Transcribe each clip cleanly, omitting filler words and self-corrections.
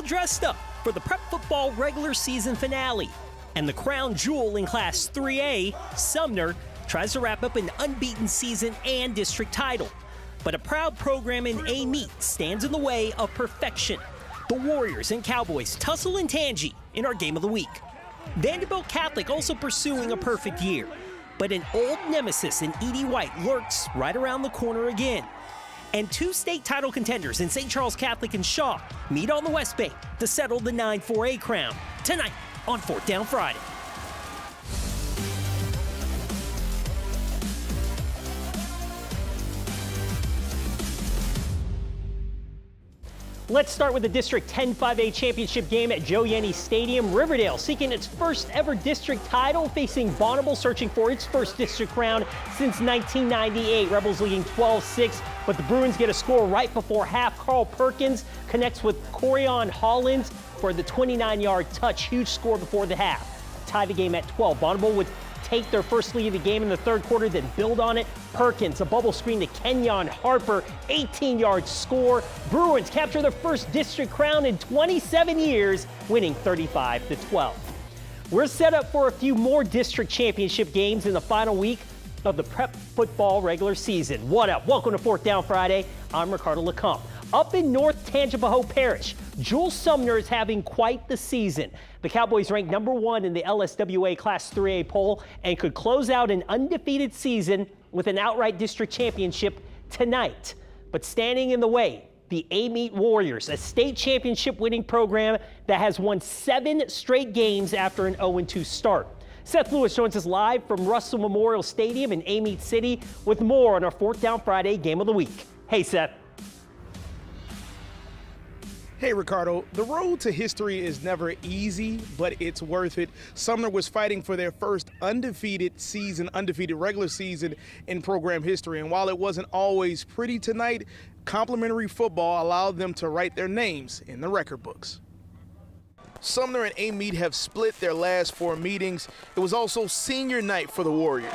dressed up for the prep football regular season finale. And the crown jewel in Class 3A, Sumner, tries to wrap up an unbeaten season and district title. But a proud program in Amite stands in the way of perfection. The Warriors and Cowboys tussle in Tangi in our game of the week. Vanderbilt Catholic also pursuing a perfect year. But an old nemesis in Edie White lurks right around the corner again. And two state title contenders in St. Charles Catholic and Shaw meet on the West Bank to settle the 9-4A crown tonight on 4th Down Friday. Let's start with the District 10 5A championship game at Joe Yenny Stadium. Riverdale seeking its first ever district title, facing Bonneville searching for its first district crown since 1998. Rebels leading 12-6, but the Bruins get a score right before half. Carl Perkins connects with Corian Hollins for the 29-yard touch. Huge score before the half. Tie the game at 12. Bonneville would take their first lead of the game in the third quarter, then build on it. Perkins, a bubble screen to Kenyon Harper, 18-yard score. Bruins capture their first district crown in 27 years, winning 35-12. We're set up for a few more district championship games in the final week of the prep football regular season. What up? Welcome to 4th Down Friday. I'm Ricardo LeCompte. Up in North Tangipahoa Parish, Jules Sumner is having quite the season. The Cowboys ranked #1 in the LSWA Class 3A poll and could close out an undefeated season with an outright district championship tonight. But standing in the way, the Amite Warriors, a state championship winning program that has won 7 straight games after an 0-2 start. Seth Lewis joins us live from Russell Memorial Stadium in Amite City with more on our 4th Down Friday game of the week. Hey, Seth. Hey, Ricardo, the road to history is never easy, but it's worth it. Sumner was fighting for their first undefeated regular season in program history. And while it wasn't always pretty tonight, complimentary football allowed them to write their names in the record books. Sumner and Amite have split their last 4 meetings. It was also senior night for the Warriors.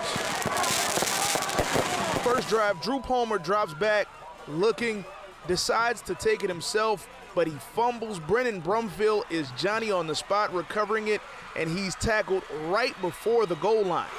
First drive, Drew Palmer drops back, looking, decides to take it himself, but he fumbles. Brennan Brumfield is Johnny on the spot recovering it, and he's tackled right before the goal line.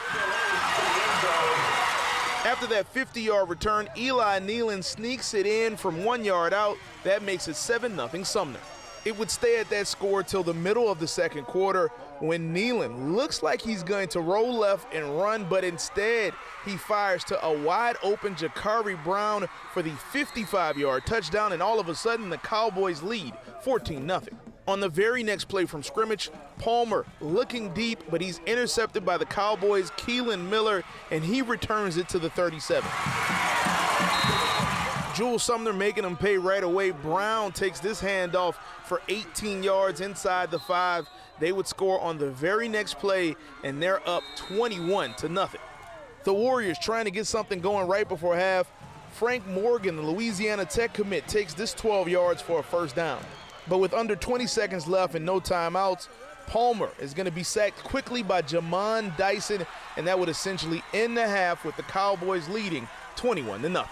After that 50-yard return, Eli Nealon sneaks it in from 1 yard out. That makes it 7-0 Sumner. It would stay at that score till the middle of the second quarter when Nealon looks like he's going to roll left and run, but instead he fires to a wide-open Jakari Brown for the 55-yard touchdown, and all of a sudden the Cowboys lead 14-0. On the very next play from scrimmage, Palmer looking deep, but he's intercepted by the Cowboys' Keelan Miller, and he returns it to the 37. Jules Sumner making him pay right away. Brown takes this handoff for 18 yards inside the 5. They would score on the very next play, and they're up 21-0. The Warriors trying to get something going right before half. Frank Morgan, the Louisiana Tech commit, takes this 12 yards for a first down. But with under 20 seconds left and no timeouts, Palmer is going to be sacked quickly by Jamon Dyson, and that would essentially end the half with the Cowboys leading 21-0.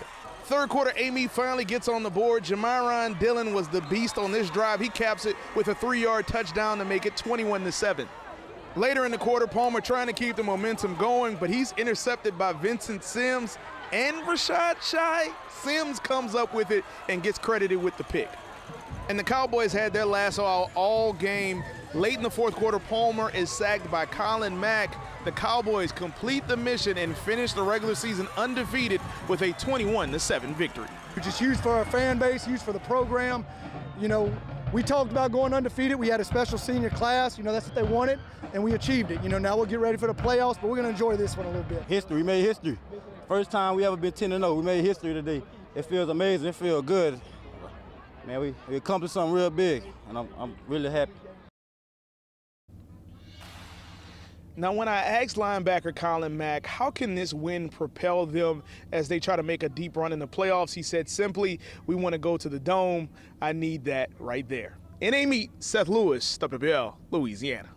Third quarter, Amite finally gets on the board. Jamiron Dillon was the beast on this drive. He caps it with a 3-yard touchdown to make it 21-7. Later in the quarter, Palmer trying to keep the momentum going, but he's intercepted by Vincent Sims and Rashad Shai. Sims comes up with it and gets credited with the pick. And the Cowboys had their last all game. Late in the fourth quarter, Palmer is sacked by Colin Mack. The Cowboys complete the mission and finish the regular season undefeated with a 21-7 victory. Which is huge for our fan base, huge for the program. You know, we talked about going undefeated. We had a special senior class. You know, that's what they wanted, and we achieved it. You know, now we'll get ready for the playoffs, but we're going to enjoy this one a little bit. History, we made history. First time we ever been 10-0. We made history today. It feels amazing. It feels good. Man, we accomplished something real big, and I'm really happy. Now, when I asked linebacker Colin Mack, how can this win propel them as they try to make a deep run in the playoffs, he said simply, we want to go to the Dome. I need that right there. In Amite, Seth Lewis, WBL, Louisiana.